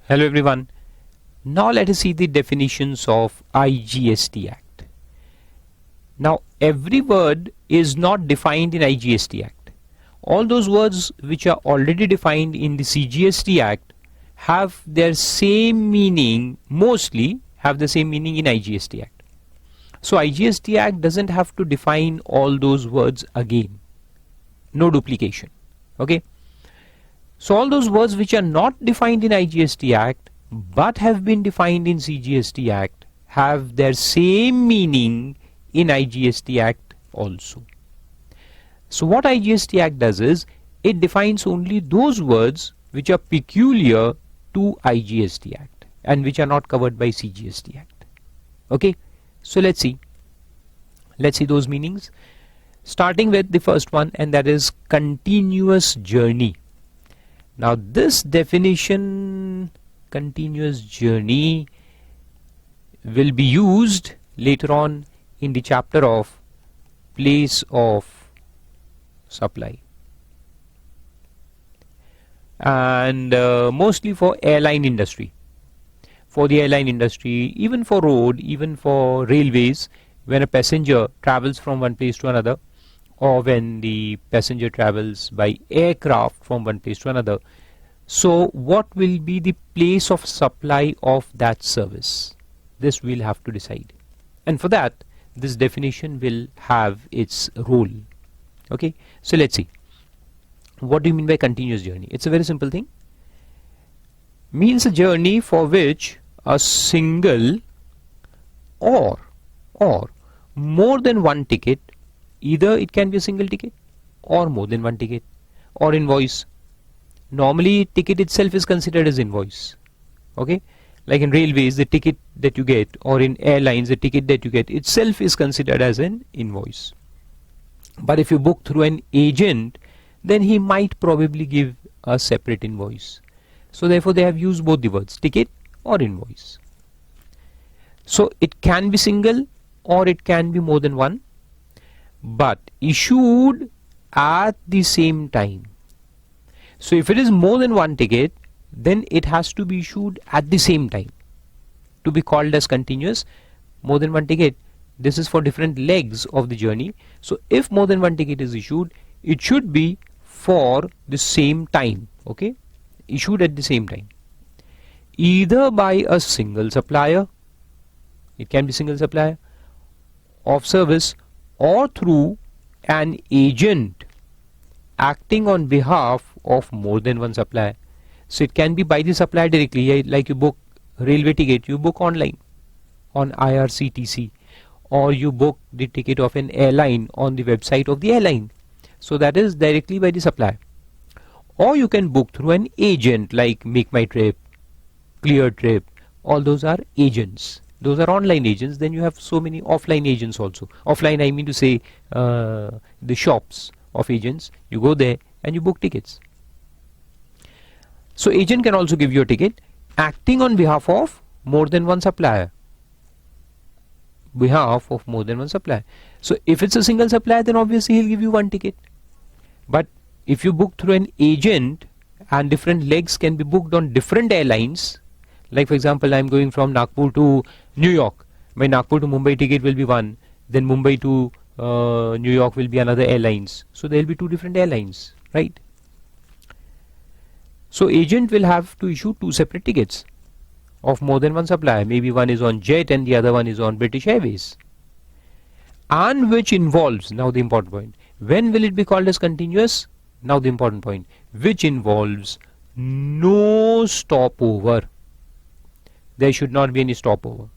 Hello everyone. Now let us see the definitions of IGST Act. Now every word is not defined in IGST Act. All those words which are already defined in the CGST Act have their same meaning, mostly have the same meaning in IGST Act. So IGST Act doesn't have to define all those words again. No duplication. Okay. So all those words which are not defined in IGST Act but have been defined in CGST Act have their same meaning in IGST Act also. So what IGST Act does is it defines only those words which are peculiar to IGST Act and which are not covered by CGST Act. Okay, so let's see those meanings, starting with the first one, and that is continuous journey. Now this definition, continuous journey, will be used later on in the chapter of place of supply, and mostly for airline industry. For the airline industry, even for road, even for railways, when a passenger travels from one place to another, or when the passenger travels by aircraft from one place to another. So what will be the place of supply of that service? This we'll have to decide, and for that this definition will have its role. Okay, so let's see, what do you mean by continuous journey? It's a very simple thing. Means a journey for which a single or more than one ticket, either it can be a single ticket or more than one ticket, or invoice. Normally ticket itself is considered as invoice. Okay, like in railways the ticket that you get, or in airlines the ticket that you get itself is considered as an invoice. But if you book through an agent, then he might probably give a separate invoice. So therefore they have used both the words, ticket or invoice. So it can be single or it can be more than one, but issued at the same time. So if it is more than one ticket, then it has to be issued at the same time to be called as continuous. More than one ticket, this is for different legs of the journey. So if more than one ticket is issued, it should be for the same time. Okay, issued at the same time, either by a single supplier, it can be single supplier of service, or through an agent acting on behalf of more than one supplier. So it can be by the supplier directly, like you book railway ticket, you book online on IRCTC, or you book the ticket of an airline on the website of the airline. So that is directly by the supplier. Or you can book through an agent like Make My Trip, Clear Trip. All those are agents. Those are online agents. Then you have so many offline agents also. Offline, I mean to say the shops of agents. You go there and you book tickets. So agent can also give you a ticket acting on behalf of more than one supplier. Behalf of more than one supplier. So if it's a single supplier, then obviously he'll give you one ticket. But if you book through an agent, and different legs can be booked on different airlines, like for example I'm going from Nagpur to New York, my Nagpur to Mumbai ticket will be one, then Mumbai to New York will be another airlines. So there will be two different airlines, right? So agent will have to issue two separate tickets of more than one supplier. Maybe one is on Jet and the other one is on British Airways, and which involves, now the important point, when will it be called as continuous? Now the important point, which involves no stopover. There should not be any stopover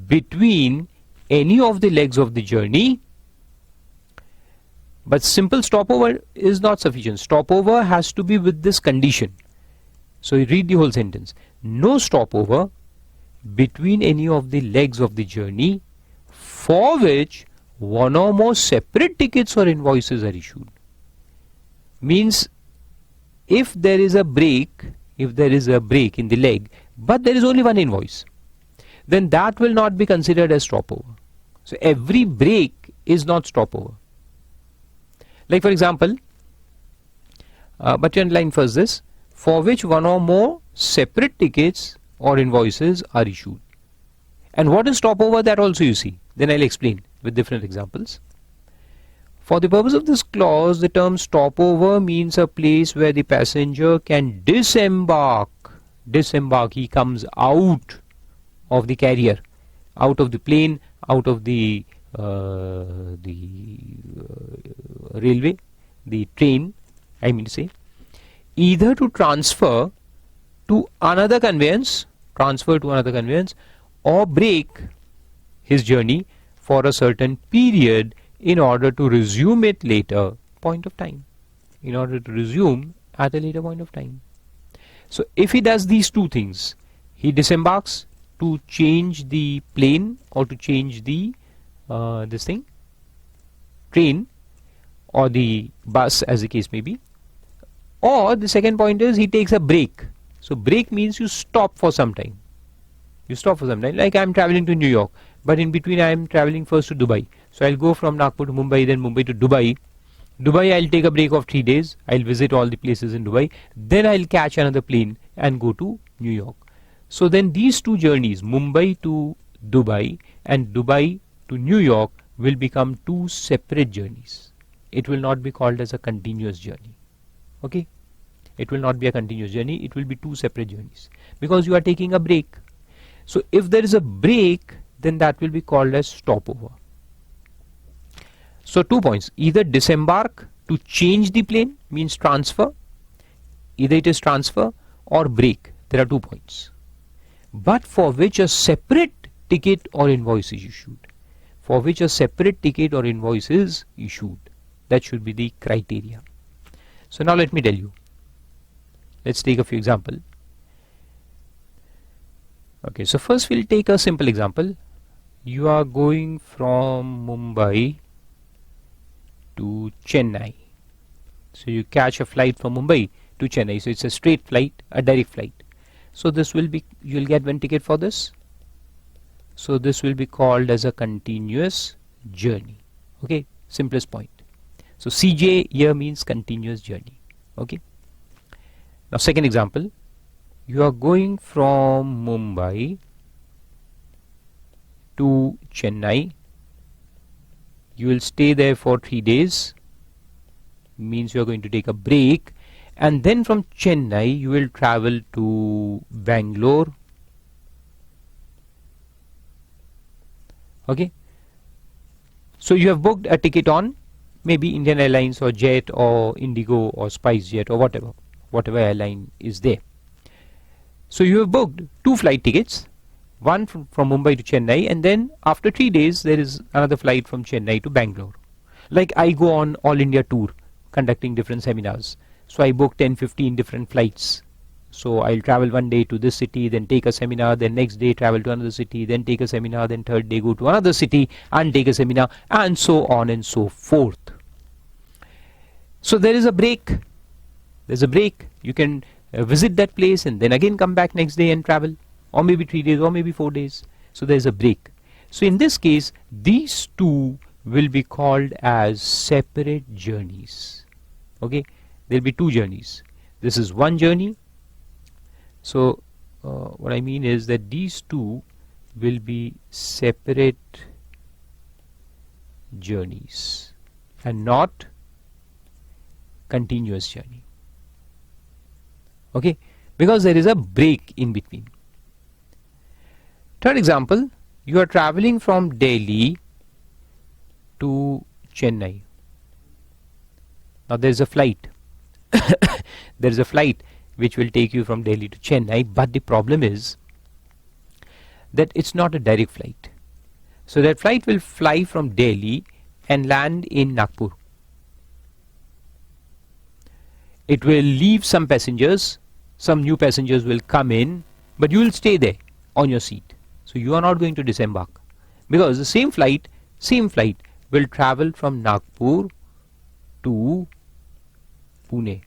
between any of the legs of the journey. But simple stopover is not sufficient. Stopover has to be with this condition. So you read the whole sentence. No stopover between any of the legs of the journey for which one or more separate tickets or invoices are issued. Means if there is a break, in the leg, but there is only one invoice, then that will not be considered as stopover. So every break is not stopover. Like for example, but you underline first this. for which one or more separate tickets or invoices are issued. And what is stopover, that also you see. Then I'll explain with different examples. For the purpose of this clause, the term stopover means a place where the passenger can disembark. Disembark, he comes out of the carrier, out of the plane, out of the railway, the train, I mean to say, either to transfer to another conveyance, or break his journey for a certain period in order to resume it later point of time. In order to resume at a later point of time. So if he does these two things, he disembarks to change the plane or to change the train or the bus, as the case may be, or the second point is he takes a break. So break means you stop for some time. You stop for some time. Like I am traveling to New York, but in between I am traveling first to Dubai. So I'll go from Nagpur to Mumbai, then Mumbai to Dubai. Dubai, I'll take a break of 3 days. I'll visit all the places in Dubai. Then I'll catch another plane and go to New York. So then these two journeys, Mumbai to Dubai and Dubai to New York, will become two separate journeys. It will not be called as a continuous journey. Okay? It will not be a continuous journey. It will be two separate journeys because you are taking a break. So if there is a break, then that will be called as stopover. So 2 points, either disembark to change the plane means transfer, either it is transfer or break. There are 2 points. But for which a separate ticket or invoice is issued. For which a separate ticket or invoice is issued. That should be the criteria. So now let me tell you. Let's take a few examples. Okay, so first we'll take a simple example. You are going from Mumbai to Chennai. So you catch a flight from Mumbai to Chennai. So it's a straight flight, a direct flight. So this will be, you'll get one ticket for this. So this will be called as a continuous journey. Okay, simplest point. So CJ here means continuous journey. Okay. Now second example, you are going from Mumbai to Chennai. You will stay there for 3 days, means you are going to take a break, and then from Chennai you will travel to Bangalore. Okay, so you have booked a ticket on maybe Indian Airlines or Jet or Indigo or SpiceJet or whatever airline is there. So you have booked 2 flight tickets, one from Mumbai to Chennai, and then after 3 days there is another flight from Chennai to Bangalore. Like I go on all India tour conducting different seminars, so I book 10-15 different flights. So I'll travel one day to this city, then take a seminar, then next day travel to another city, then take a seminar, then third day go to another city and take a seminar, and so on and so forth. So there is a break. There's a break. You can visit that place and then again come back next day and travel, or maybe 3 days or maybe 4 days. So there's a break. So in this case, these two will be called as separate journeys. Okay, there'll be 2 journeys. This is one journey. So what I mean is that these two will be separate journeys and not continuous journey. Okay, because there is a break in between. Third example, you are traveling from Delhi to Chennai. Now there is a flight. There is a flight which will take you from Delhi to Chennai, but the problem is that it's not a direct flight. So that flight will fly from Delhi and land in Nagpur. It will leave some passengers, some new passengers will come in, but you will stay there on your seat. So you are not going to disembark, because the same flight will travel from Nagpur to Pune.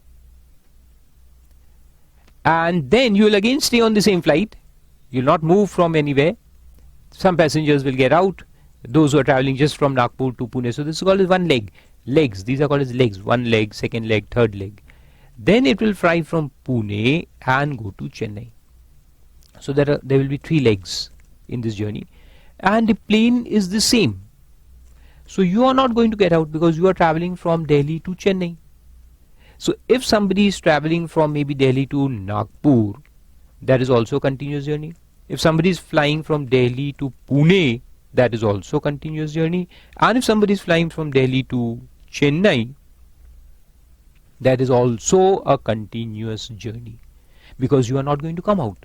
And then you will again stay on the same flight. You will not move from anywhere. Some passengers will get out, those who are traveling just from Nagpur to Pune. So this is called as one leg. Legs, these are called as legs. One leg, second leg, third leg. Then it will fly from Pune and go to Chennai. So there will be 3 legs in this journey, and the plane is the same. So you are not going to get out because you are traveling from Delhi to Chennai. So if somebody is traveling from maybe Delhi to Nagpur, that is also a continuous journey. If somebody is flying from Delhi to Pune, that is also a continuous journey. And if somebody is flying from Delhi to Chennai, that is also a continuous journey, because you are not going to come out.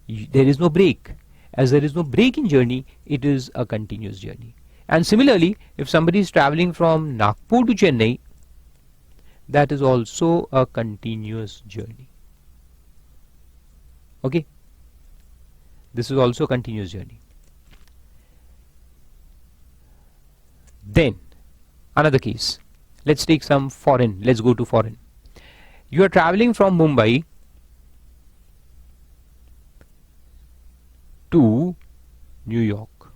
There is no break. As there is no break in journey, it is a continuous journey. And similarly, if somebody is traveling from Nagpur to Chennai, that is also a continuous journey. Okay, this is also a continuous journey. Then another case, let's take some foreign. Let's go to foreign. You are traveling from Mumbai to New York,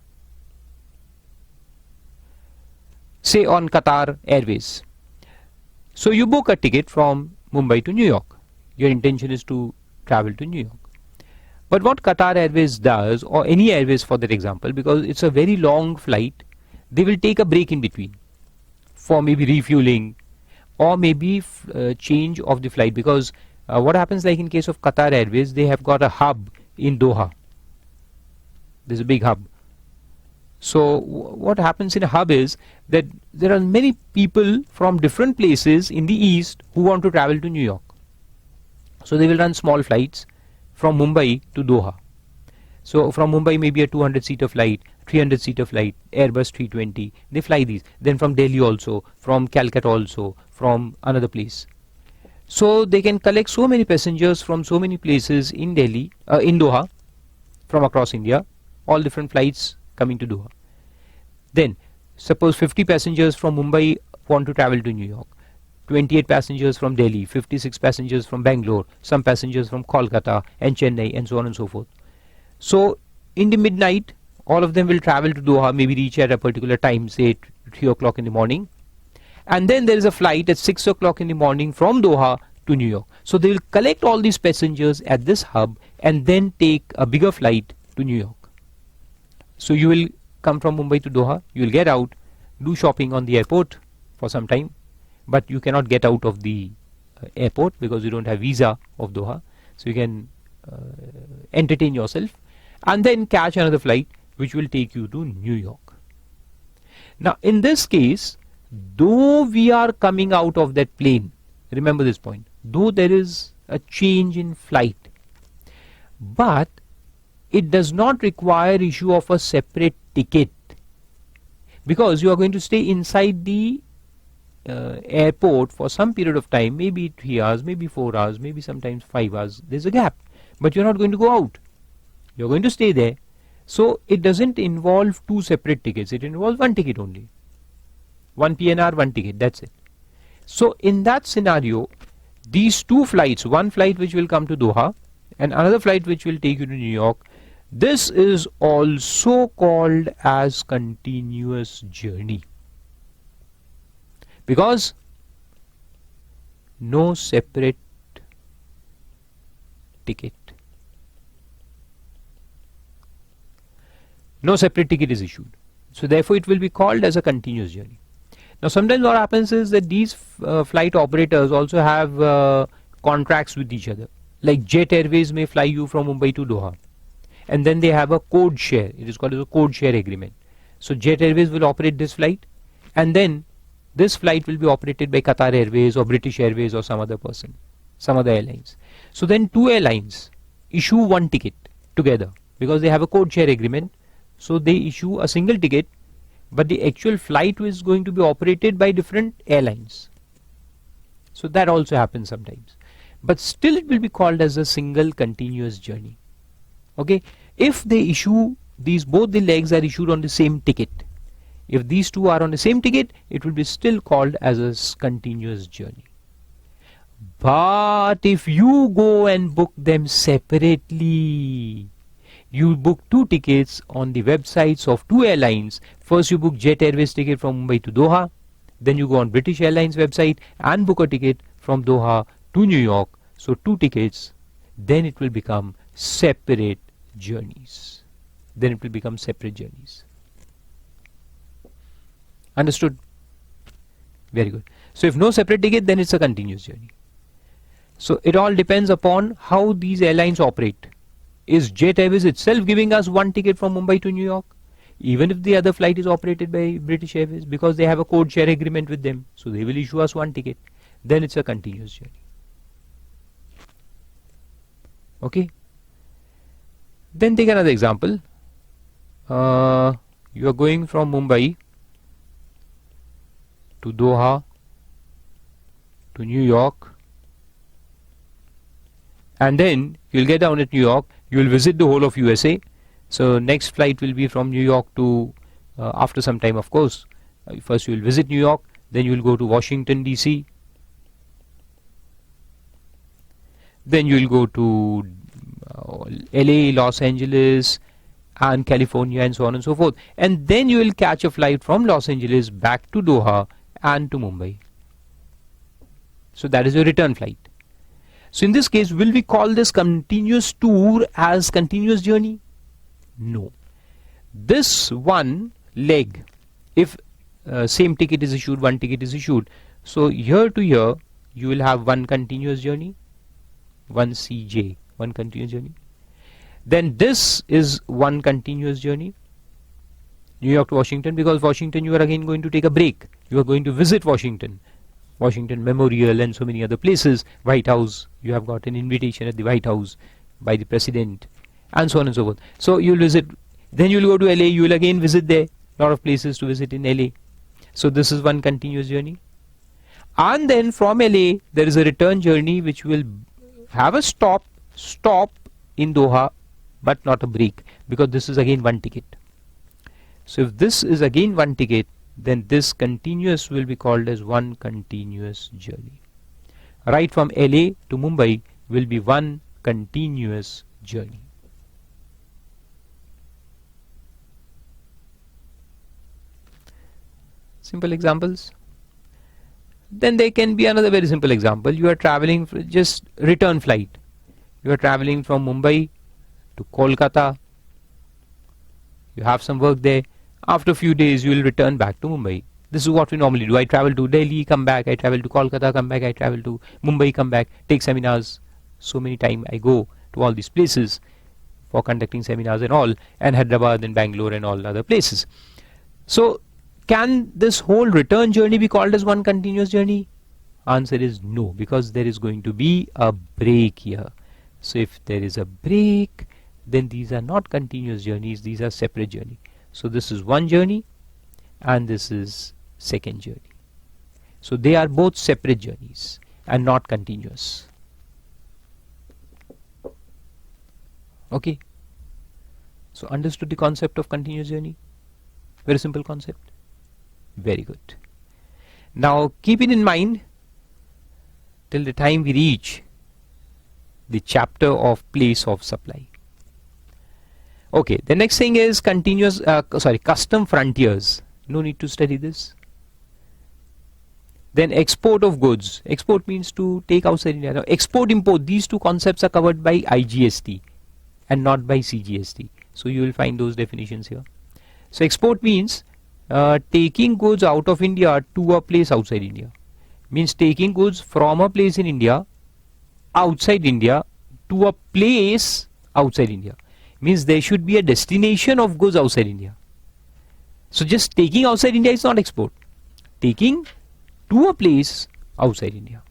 say on Qatar Airways. So you book a ticket from Mumbai to New York. Your intention is to travel to New York. But what Qatar Airways does, or any airways for that example, because it's a very long flight, they will take a break in between for maybe refueling or maybe change of the flight, because what happens, like in case of Qatar Airways, they have got a hub in Doha. There's a big hub. So what happens in a hub is that there are many people from different places in the east who want to travel to New York. So they will run small flights from Mumbai to Doha. So from Mumbai maybe a 200-seater flight, 300-seater flight, Airbus 320, they fly these. Then from Delhi also, from Calcutta also, from another place. So they can collect so many passengers from so many places in Delhi, in Doha, from across India, all different flights coming to Doha. Then suppose 50 passengers from Mumbai want to travel to New York, 28 passengers from Delhi, 56 passengers from Bangalore, some passengers from Kolkata and Chennai, and so on and so forth. So in the midnight, all of them will travel to Doha, maybe reach at a particular time, say 3 o'clock in the morning. And then there is a flight at 6 o'clock in the morning from Doha to New York. So they will collect all these passengers at this hub and then take a bigger flight to New York. So you will come from Mumbai to Doha, you will get out, do shopping on the airport for some time, but you cannot get out of the airport because you don't have visa of Doha. So you can entertain yourself and then catch another flight which will take you to New York. Now in this case, though we are coming out of that plane, remember this point, though there is a change in flight, but it does not require issue of a separate ticket, because you are going to stay inside the airport for some period of time, maybe 3 hours, maybe 4 hours, maybe sometimes 5 hours. There's a gap, but you're not going to go out. You're going to stay there. So it doesn't involve 2 separate tickets. It involves 1 ticket only. 1 PNR, 1 ticket. That's it. So in that scenario, these 2 flights, one flight which will come to Doha and another flight which will take you to New York, this is also called as continuous journey, because no separate ticket. No separate ticket is issued. So therefore it will be called as a continuous journey. Now sometimes what happens is that these flight operators also have contracts with each other. Like Jet Airways may fly you from Mumbai to Doha, and then they have a code share. It is called as a code share agreement. So Jet Airways will operate this flight, and then this flight will be operated by Qatar Airways or British Airways or some other person, some other airlines. So then 2 airlines issue 1 ticket together because they have a code share agreement. So they issue a single ticket, but the actual flight is going to be operated by different airlines. So that also happens sometimes, but still it will be called as a single continuous journey. Okay, if they issue these, both the legs are issued on the same ticket. If these 2 are on the same ticket, it will be still called as a continuous journey. But if you go and book them separately, you book 2 tickets on the websites of 2 airlines. First you book Jet Airways ticket from Mumbai to Doha, then you go on British Airlines website and book a ticket from Doha to New York, so 2 tickets, then it will become separate journeys. Then it will become separate journeys. Understood? Very good. So if no separate ticket, then it's a continuous journey. So it all depends upon how these airlines operate. Is Jet Airways itself giving us 1 ticket from Mumbai to New York? Even if the other flight is operated by British Airways, because they have a code share agreement with them, so they will issue us 1 ticket, then it's a continuous journey. Okay. Then take another example. You are going from Mumbai to Doha to New York, and then you'll get down at New York, you'll visit the whole of USA. So next flight will be from New York to, after some time of course, first you will visit New York, then you will go to Washington DC, then you will go to LA, Los Angeles and California and so on and so forth, and then you will catch a flight from Los Angeles back to Doha and to Mumbai. So that is your return flight. So in this case, will we call this continuous tour as continuous journey? No. This one leg, if same ticket is issued, 1 ticket is issued, so here to here you will have 1 continuous journey, 1 CJ, 1 continuous journey. Then this is 1 continuous journey, New York to Washington, because Washington you are again going to take a break. You are going to visit Washington Memorial and so many other places, White House, you have got an invitation at the White House by the President and so on and so forth. So you will visit, then you will go to LA, you will again visit there, lot of places to visit in LA. So this is 1 continuous journey. And then from LA there is a return journey which will have a stop in Doha, but not a break, because this is again 1 ticket. So if this is again 1 ticket, then this continuous will be called as 1 continuous journey. Right from LA to Mumbai will be 1 continuous journey. Simple examples. Then there can be another very simple example. You are traveling for just return flight. You are traveling from Mumbai to Kolkata. You have some work there. After a few days you will return back to Mumbai. This is what we normally do. I travel to Delhi, come back. I travel to Kolkata, come back. I travel to Mumbai, come back. Take seminars. So many times I go to all these places for conducting seminars and all, and Hyderabad and Bangalore and all other places. So can this whole return journey be called as 1 continuous journey? Answer is no, because there is going to be a break here. So if there is a break, then these are not continuous journeys, these are separate journeys. So this is 1 journey and this is 2nd journey. So they are both separate journeys and not continuous. Okay. So understood the concept of continuous journey? Very simple concept. Very good. Now keep it in mind till the time we reach the chapter of place of supply. Okay, the next thing is custom frontiers. No need to study this. Then export of goods. Export means to take outside India. Now export, import, these 2 concepts are covered by IGST and not by CGST. So you will find those definitions here. So export means taking goods out of India to a place outside India. Means taking goods from a place in India outside India to a place outside India. Means there should be a destination of goods outside India. So just taking outside India is not export. Taking to a place outside India.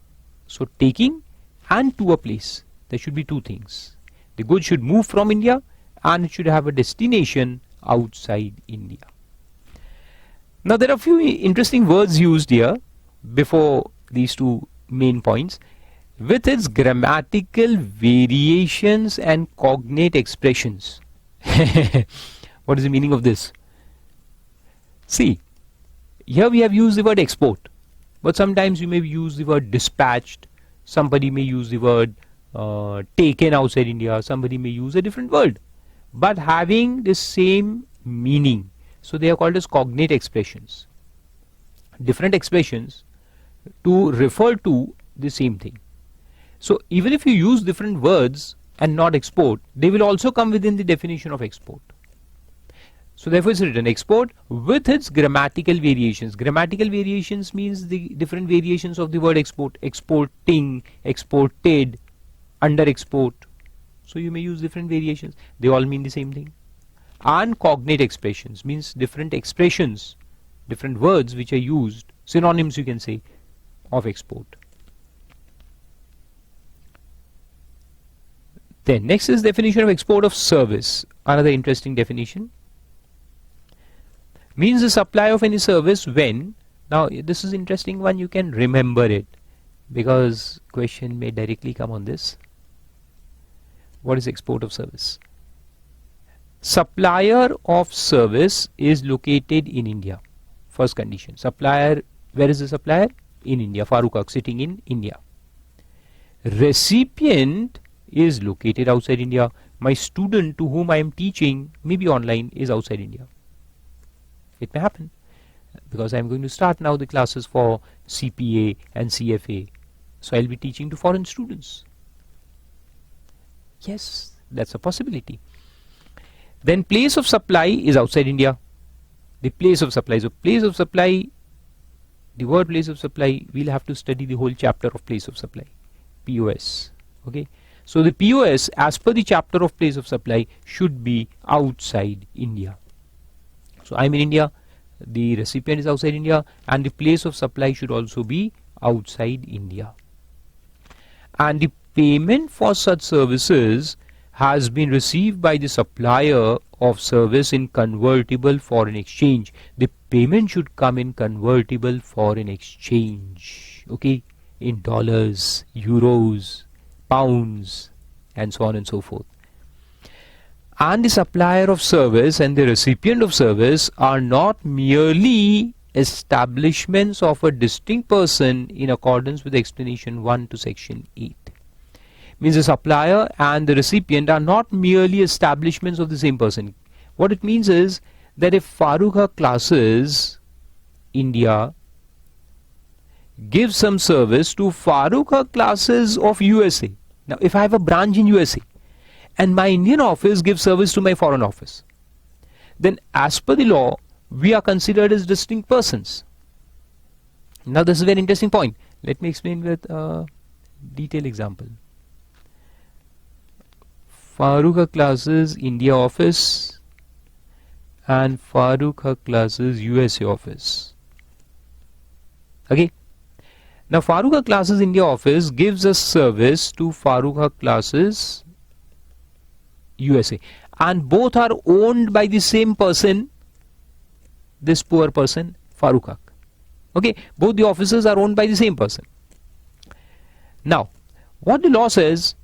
So taking and to a place, there should be 2 things. The goods should move from India and it should have a destination outside India. Now there are a few interesting words used here before these 2 main points, with its grammatical variations and cognate expressions. What is the meaning of this? See, here we have used the word export, but sometimes you may use the word dispatched, somebody may use the word taken outside India, somebody may use a different word, but having the same meaning. So they are called as cognate expressions. Different expressions to refer to the same thing. So even if you use different words and not export, they will also come within the definition of export. So therefore it's written export with its grammatical variations. Grammatical variations means the different variations of the word export. Exporting, exported, under export. So you may use different variations. They all mean the same thing. And cognate expressions means different expressions, different words which are used, synonyms you can say, of export. Then next is definition of export of service. Another interesting definition. Means the supply of any service when, now this is interesting one, you can remember it because question may directly come on this. What is export of service? Supplier of service is located in India. First condition. Supplier, where is the supplier? In India. Farooq sitting in India. Recipient is located outside India. My student to whom I am teaching, maybe online, is outside India. It may happen because I am going to start now the classes for CPA and CFA. So I will be teaching to foreign students. Yes, that's a possibility. Then place of supply is outside India. The place of supply. So place of supply, the word place of supply, we'll have to study the whole chapter of place of supply. POS. Okay. So the POS as per the chapter of place of supply should be outside India. So I'm in India, the recipient is outside India, and the place of supply should also be outside India. And the payment for such services has been received by the supplier of service in convertible foreign exchange. The payment should come in convertible foreign exchange. Okay, in dollars, euros, pounds, and so on and so forth. And the supplier of service and the recipient of service are not merely establishments of a distinct person in accordance with explanation 1 to section 8. Means the supplier and the recipient are not merely establishments of the same person. What it means is that if Farooq Classes India gives some service to Farooq Classes of USA. Now if I have a branch in USA and my Indian office gives service to my foreign office, then as per the law we are considered as distinct persons. Now this is a very interesting point. Let me explain with a detailed example. Farooq Classes India office and Farooq Classes USA office. Okay. Now Farooq Classes India office gives a service to Farooq Classes USA, and both are owned by the same person, this poor person Farooq. Okay, both the offices are owned by the same person. Now what the law says,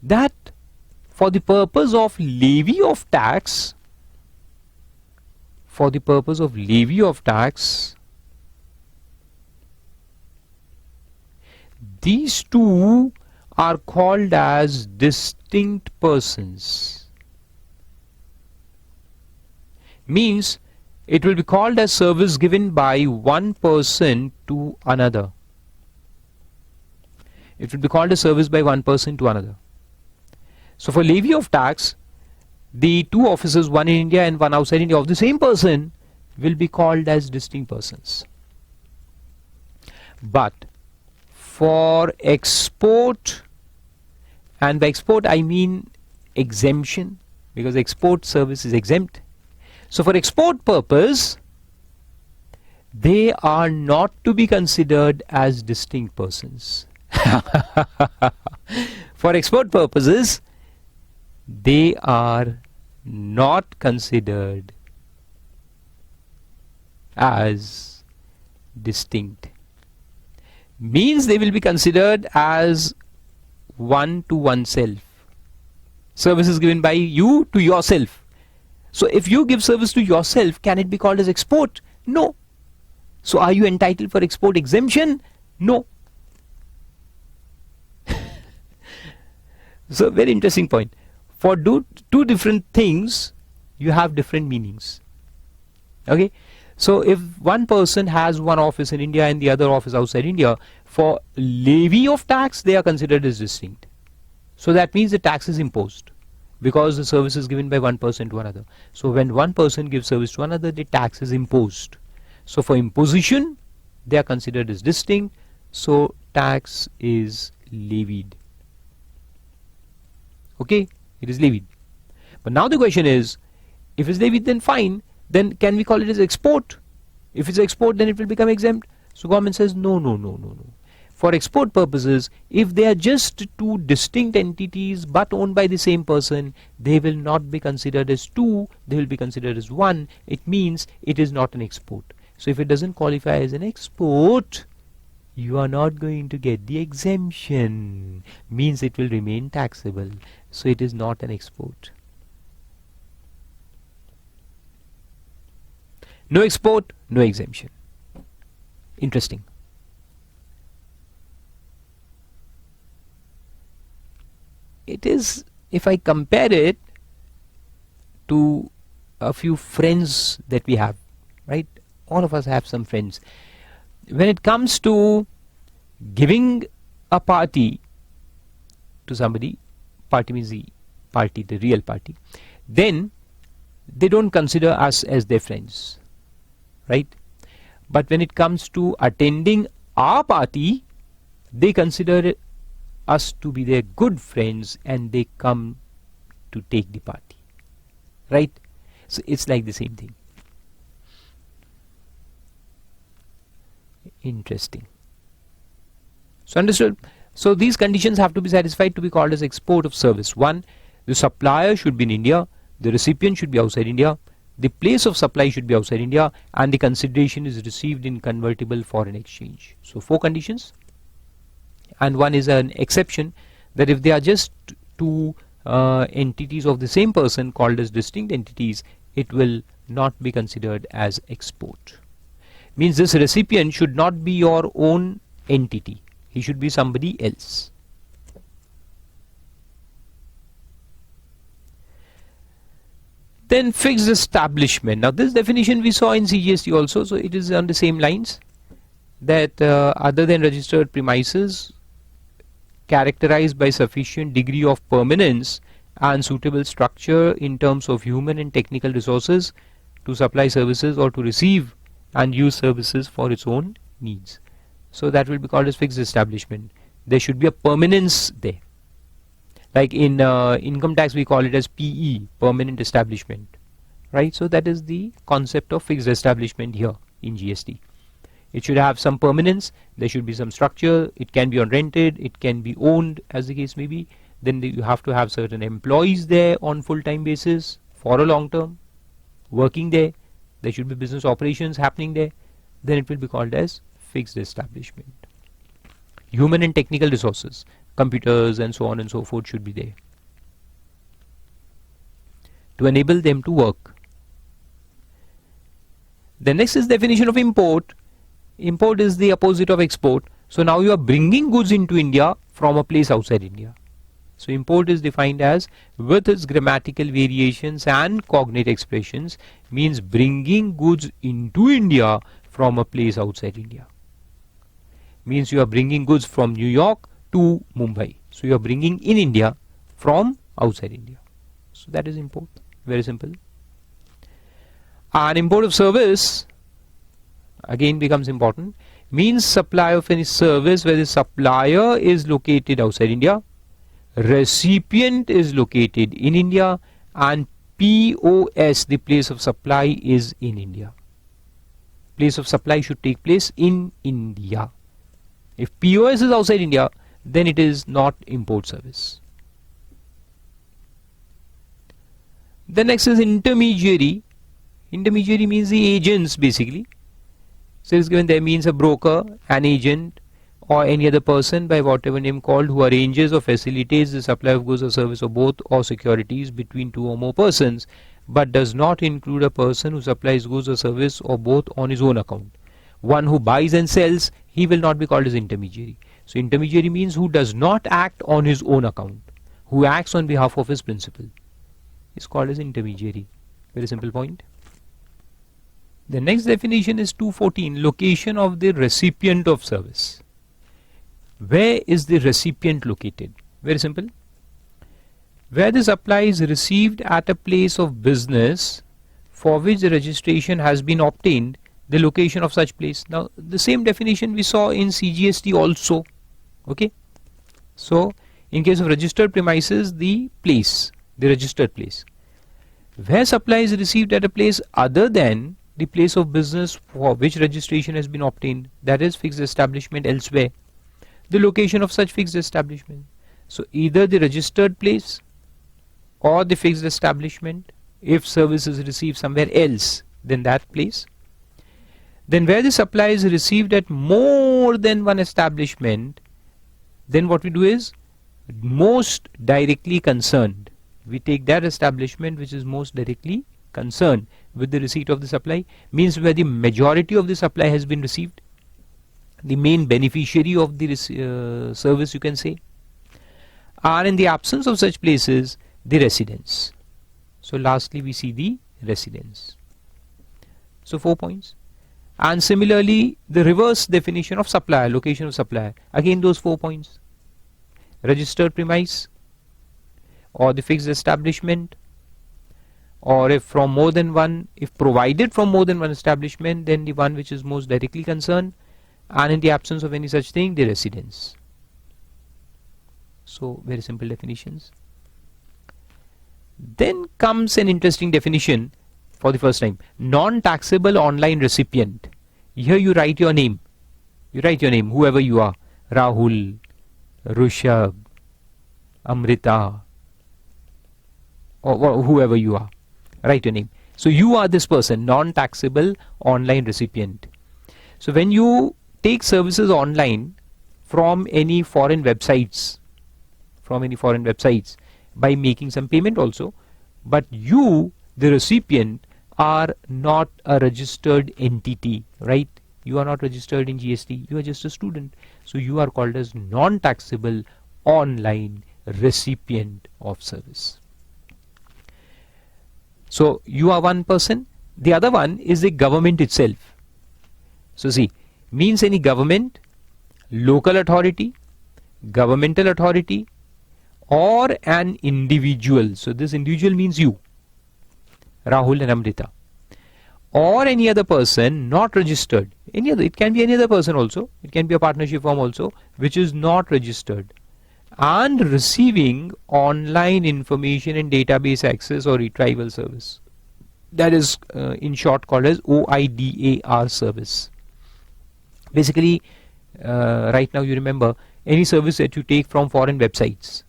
that for the purpose of levy of tax, these two are called as distinct persons. Means it will be called as service given by one person to another. It will be called as service by one person to another. So for levy of tax, the two offices, one in India and one outside India, of the same person will be called as distinct persons. But for export, and by export I mean exemption, because export service is exempt. So for export purpose, they are not to be considered as distinct persons. For export purposes, they are not considered as distinct. Means they will be considered as one to oneself. Service is given by you to yourself. So if you give service to yourself, can it be called as export? No. So are you entitled for export exemption? No. So very interesting point. For two different things, you have different meanings. Okay. So if one person has one office in India and the other office outside India, for levy of tax they are considered as distinct. So that means the tax is imposed because the service is given by one person to another. So when one person gives service to another, the tax is imposed. So for imposition they are considered as distinct, so tax is levied. Okay, it is levied. But now the question is, if it's levied, then fine, then can we call it as export? If it's export, then it will become exempt. So government says no. For export purposes, if they are just two distinct entities but owned by the same person, they will not be considered as two, they will be considered as one. It means it is not an export. So if it doesn't qualify as an export, you are not going to get the exemption. Means it will remain taxable. So it is not an export. No export, no exemption. Interesting. It is, if I compare it to a few friends that we have, right? All of us have some friends. When it comes to giving a party to somebody, party means the party, the real party, then they don't consider us as their friends, right? But when it comes to attending our party, they consider us to be their good friends and they come to take the party, right? So it's like the same thing. Interesting. So understood? So these conditions have to be satisfied to be called as export of service. One, the supplier should be in India, the recipient should be outside India, the place of supply should be outside India, and the consideration is received in convertible foreign exchange. So 4 conditions. And one is an exception, that if they are just two entities of the same person called as distinct entities, it will not be considered as export. Means this recipient should not be your own entity. He should be somebody else. Then fixed establishment. Now this definition we saw in CGST also, so it is on the same lines, that other than registered premises characterized by sufficient degree of permanence and suitable structure in terms of human and technical resources to supply services or to receive and use services for its own needs. So that will be called as fixed establishment. There should be a permanence there. Like in income tax we call it as PE, permanent establishment, right? So that is the concept of fixed establishment here in GST. It should have some permanence, there should be some structure, it can be on rented, it can be owned as the case may be. Then you have to have certain employees there on full-time basis for a long term, working there. There should be business operations happening there. Then it will be called as fixed establishment. Human and technical resources, computers and so on and so forth should be there to enable them to work. The next is definition of import. Import is the opposite of export. So now you are bringing goods into India from a place outside India. So import is defined as, with its grammatical variations and cognate expressions, means bringing goods into India from a place outside India. Means you are bringing goods from New York to Mumbai. So you are bringing in India from outside India. So that is import. Very simple. And import of service again becomes important. Means supply of any service where the supplier is located outside India, recipient is located in India, and POS, the place of supply, is in India. Place of supply should take place in India. If POS is outside India, then it is not import service. The next is intermediary. Intermediary means the agents basically. So it is given there, means a broker, an agent, or any other person by whatever name called, who arranges or facilitates the supply of goods or service or both or securities between two or more persons, but does not include a person who supplies goods or service or both on his own account. One who buys and sells, he will not be called as intermediary. So intermediary means who does not act on his own account, who acts on behalf of his principal, is called as intermediary. Very simple point. The next definition is 214, location of the recipient of service. Where is the recipient located? Very simple. Where the supply is received at a place of business for which the registration has been obtained, the location of such place. Now the same definition we saw in CGST also. Okay. So in case of registered premises, the place, the registered place. Where supply is received at a place other than the place of business for which registration has been obtained, that is fixed establishment elsewhere, the location of such fixed establishment. So either the registered place or the fixed establishment, if service is received somewhere else than that place. Then where the supply is received at more than one establishment, then what we do is most directly concerned. We take that establishment which is most directly concerned with the receipt of the supply, means where the majority of the supply has been received, the main beneficiary of the service, you can say, are in the absence of such places the residents. So lastly we see the residents. So 4 points. And similarly the reverse definition of supplier, location of supplier, again those 4 points. Registered premise or the fixed establishment, or if from more than one, if provided from more than one establishment, then the one which is most directly concerned, and in the absence of any such thing, the residence. So very simple definitions. Then comes an interesting definition for the first time. Non-taxable online recipient. Here you write your name. You write your name, whoever you are. Rahul, Rushabh, Amrita, or whoever you are. Write your name. So you are this person, non-taxable online recipient. So when you take services online from any foreign websites, by making some payment also, but you, the recipient, are not a registered entity, right? You are not registered in GST, you are just a student. So you are called as non-taxable online recipient of service. So you are one person. The other one is the government itself. So see, means any government, local authority, governmental authority, or an individual. So this individual means you, Rahul and Amrita, or any other person not registered. Any other, it can be any other person also. It can be a partnership firm also, which is not registered and receiving online information and database access or retrieval service. That is in short called as OIDAR service. Basically, right now you remember any service that you take from foreign websites,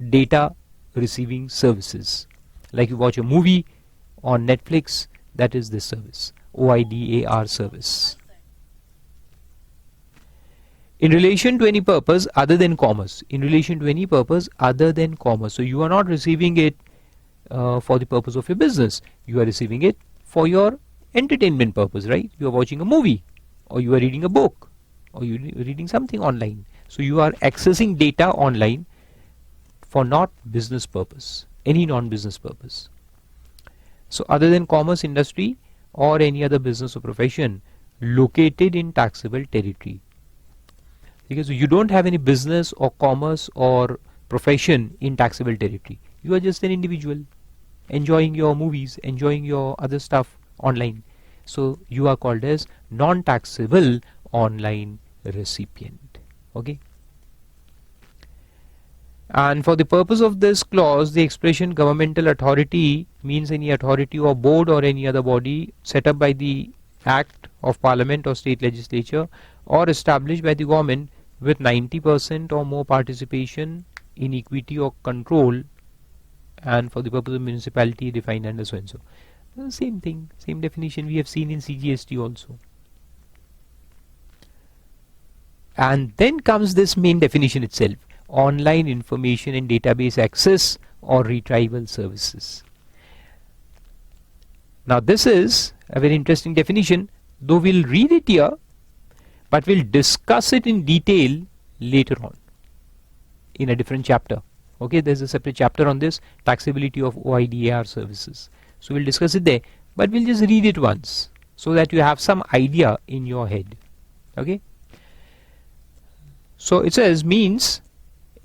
data receiving services. Like you watch a movie on Netflix, that is this service, OIDAR service. In relation to any purpose other than commerce. In relation to any purpose other than commerce. So you are not receiving it for the purpose of your business. You are receiving it for your entertainment purpose, right? You are watching a movie, or you are reading a book, or you are reading something online. So you are accessing data online for not business purpose, any non-business purpose. So other than commerce, industry, or any other business or profession located in taxable territory. Because you don't have any business or commerce or profession in taxable territory. You are just an individual enjoying your movies, enjoying your other stuff online. So you are called as non-taxable online recipient. Okay. And for the purpose of this clause, the expression governmental authority means any authority or board or any other body set up by the Act of Parliament or state legislature or established by the government with 90% or more participation in equity or control, and for the purpose of municipality defined under so and so. Same thing, same definition we have seen in CGST also. And then comes this main definition itself, online information and database access or retrieval services. Now this is a very interesting definition, though we'll read it here, but we'll discuss it in detail later on in a different chapter. Okay, there's a separate chapter on this, taxability of OIDAR services. So we'll discuss it there, but we'll just read it once so that you have some idea in your head. Okay, so it says means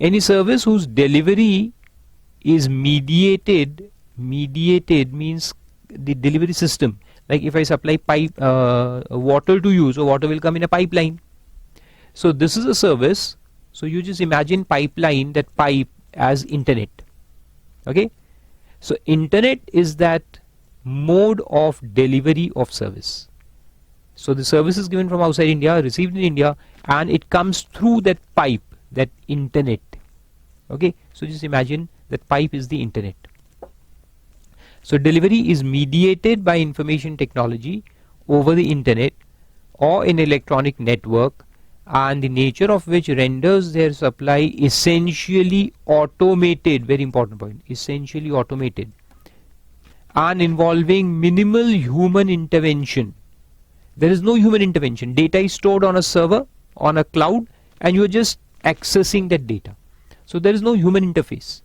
any service whose delivery is mediated means the delivery system. Like if I supply pipe water to you, so water will come in a pipeline. So this is a service. So you just imagine pipeline, that pipe as internet. Okay, so internet is that mode of delivery of service. So the service is given from outside India, received in India, and it comes through that pipe, that internet. Okay, so just imagine that pipe is the internet. So delivery is mediated by information technology over the internet or an electronic network, and the nature of which renders their supply essentially automated. Very important point, essentially automated, and involving minimal human intervention. There is no human intervention. Data is stored on a server, on a cloud, and you are just accessing that data. So there is no human interface.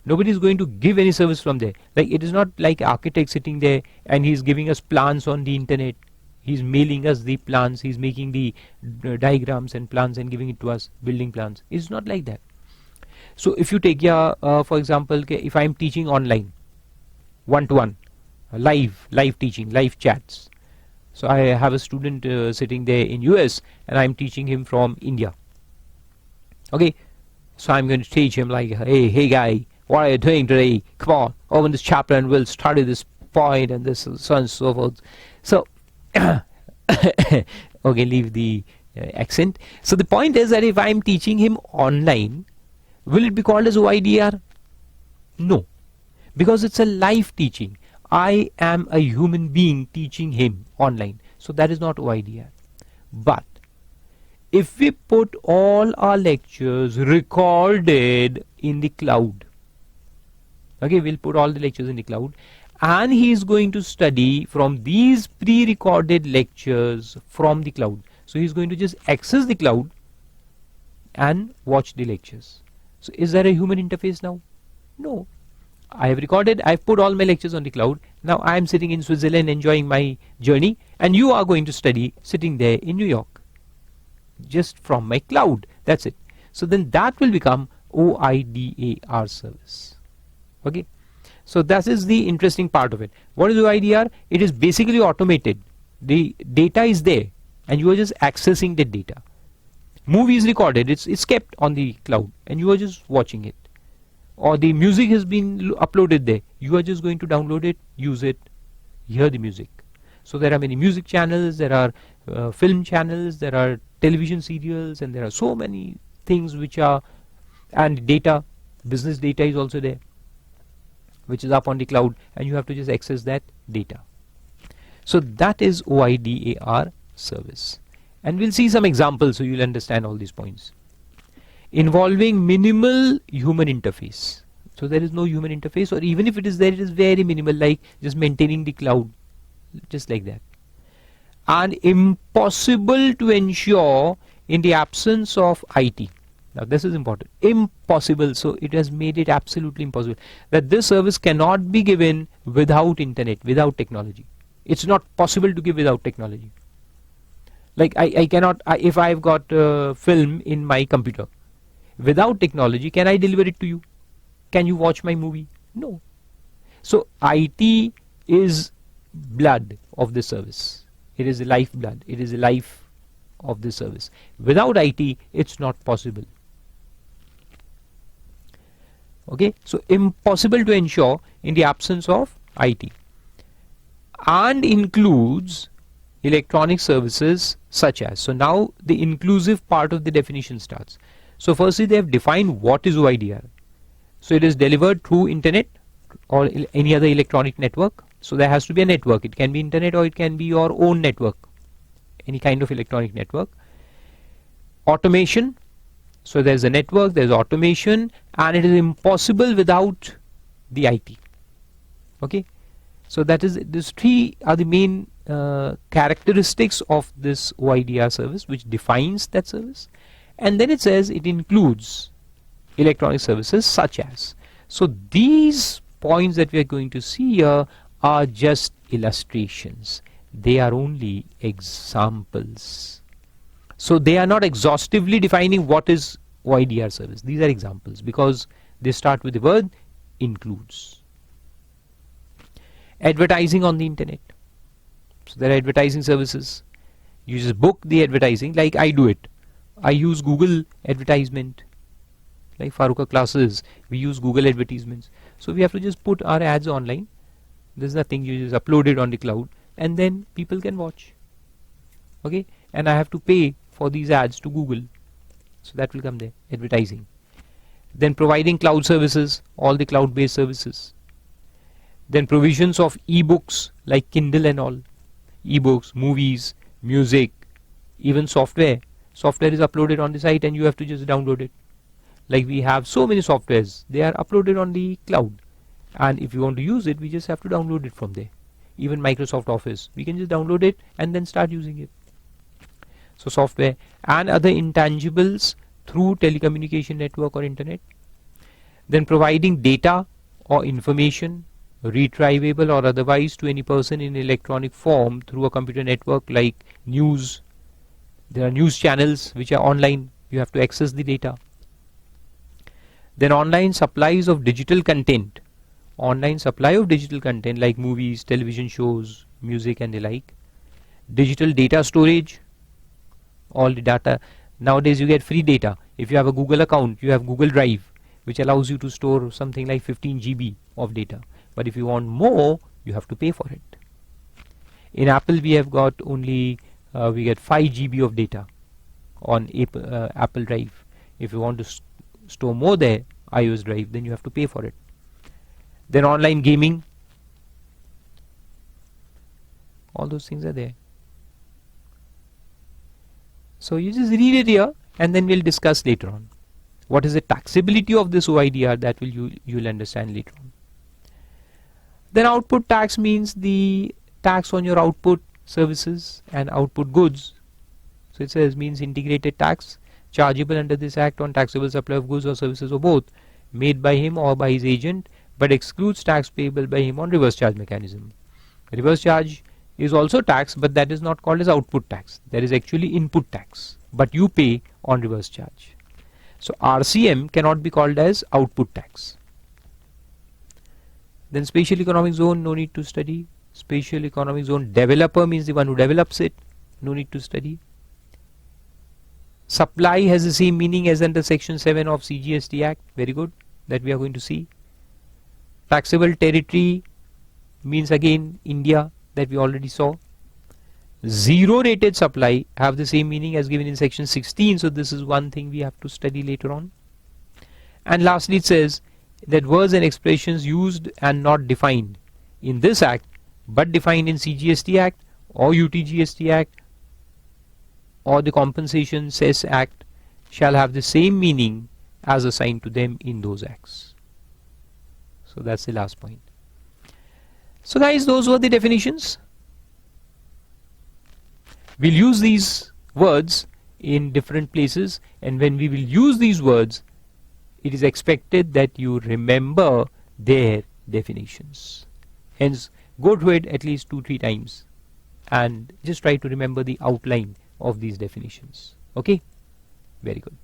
Nobody is going to give any service from there. Like it is not like architect sitting there and he is giving us plans on the internet. He is mailing us the plans. He is making the diagrams and plans and giving it to us, building plans. It's not like that. So if you take, for example, if I am teaching online, one-to-one, live teaching, live chats. So I have a student sitting there in US and I'm teaching him from India. Okay, so I'm going to teach him like, hey guy, what are you doing today? Come on, open this chapter and we'll study this point and this, so on and so forth. So, okay, leave the accent. So the point is that if I'm teaching him online, will it be called as OIDR? No, because it's a live teaching. I am a human being teaching him online. So that is not OIDR. But if we put all our lectures recorded in the cloud, okay, we'll put all the lectures in the cloud, and he is going to study from these pre-recorded lectures from the cloud. So he's going to just access the cloud and watch the lectures. So is there a human interface now? No. I have recorded, I've put all my lectures on the cloud. Now I am sitting in Switzerland enjoying my journey, and you are going to study sitting there in New York, just from my cloud. That's it. So then that will become OIDAR service. Okay, so that is the interesting part of it. What is OIDR? It is basically automated. The data is there and you are just accessing the data. Movie is recorded, it's kept on the cloud and you are just watching it. Or the music has been uploaded there, you are just going to download it, use it, hear the music. So there are many music channels, there are film channels, there are television serials, and there are so many things which are, and data, business data is also there, which is up on the cloud, and you have to just access that data. So that is OIDAR service, and we'll see some examples so you'll understand all these points. Involving minimal human interface. So there is no human interface, or even if it is there, it is very minimal, like just maintaining the cloud, just like that. And impossible to ensure in the absence of IT. Now this is important. Impossible. So it has made it absolutely impossible that this service cannot be given without internet, without technology. It's not possible to give without technology. Like I cannot, if I've got film in my computer, without technology, can I deliver it to you? Can you watch my movie? No. So IT is blood of the service. It is the lifeblood. It is the life of the service. Without IT, it's not possible. Okay, so impossible to ensure in the absence of IT, and includes electronic services such as. So now the inclusive part of the definition starts. So firstly they have defined what is OIDR. So it is delivered through internet or any other electronic network. So there has to be a network. It can be internet or it can be your own network, any kind of electronic network. Automation. So there's a network, there's automation, and it is impossible without the IT. Okay, so that is, these three are the main characteristics of this OIDR service, which defines that service. And then it says it includes electronic services such as. So these points that we are going to see here are just illustrations. They are only examples. So they are not exhaustively defining what is OIDR service. These are examples because they start with the word includes. Advertising on the internet. So there are advertising services. You just book the advertising like I do it. I use Google advertisement. Like Farooqa classes, we use Google advertisements. So we have to just put our ads online. There's nothing, you just upload it on the cloud and then people can watch. Okay, and I have to pay for these ads to Google. So that will come there, advertising. Then providing cloud services, all the cloud-based services. Then provisions of ebooks like Kindle and all. Ebooks, movies, music, even software. Software is uploaded on the site and you have to just download it. Like we have so many softwares, they are uploaded on the cloud. And if you want to use it, we just have to download it from there. Even Microsoft Office, we can just download it and then start using it. So software and other intangibles through telecommunication network or internet. Then providing data or information, retrievable or otherwise, to any person in electronic form through a computer network like news. There are news channels which are online. You have to access the data. Then online supplies of digital content. Online supply of digital content like movies, television shows, music and the like. Digital data storage. All the data. Nowadays you get free data. If you have a Google account, you have Google Drive, which allows you to store something like 15 GB of data. But if you want more, you have to pay for it. In Apple we have got only, we get 5 GB of data on Apple Drive. If you want to store more there, iOS Drive, then you have to pay for it. Then online gaming. All those things are there. So you just read it here and then we'll discuss later on. What is the taxability of this OIDR, that you'll understand later on. Then output tax means the tax on your output services and output goods. So it says means integrated tax chargeable under this act on taxable supply of goods or services or both made by him or by his agent, but excludes tax payable by him on reverse charge mechanism. Reverse charge is also tax, but that is not called as output tax. That is actually input tax, but you pay on reverse charge. So RCM cannot be called as output tax. Then special economic zone, no need to study. Special economic zone developer means the one who develops it, no need to study. Supply has the same meaning as under section 7 of CGST Act, very good, that we are going to see. Taxable territory means again India, that we already saw. Zero rated supply have the same meaning as given in section 16, so this is one thing we have to study later on. And lastly it says that words and expressions used and not defined in this act but defined in CGST Act or UTGST Act or the Compensation Cess Act shall have the same meaning as assigned to them in those acts. So that's the last point. So guys, those were the definitions. We'll use these words in different places, and when we will use these words, it is expected that you remember their definitions. Hence, go through it at least 2-3 times and just try to remember the outline of these definitions. Okay, very good.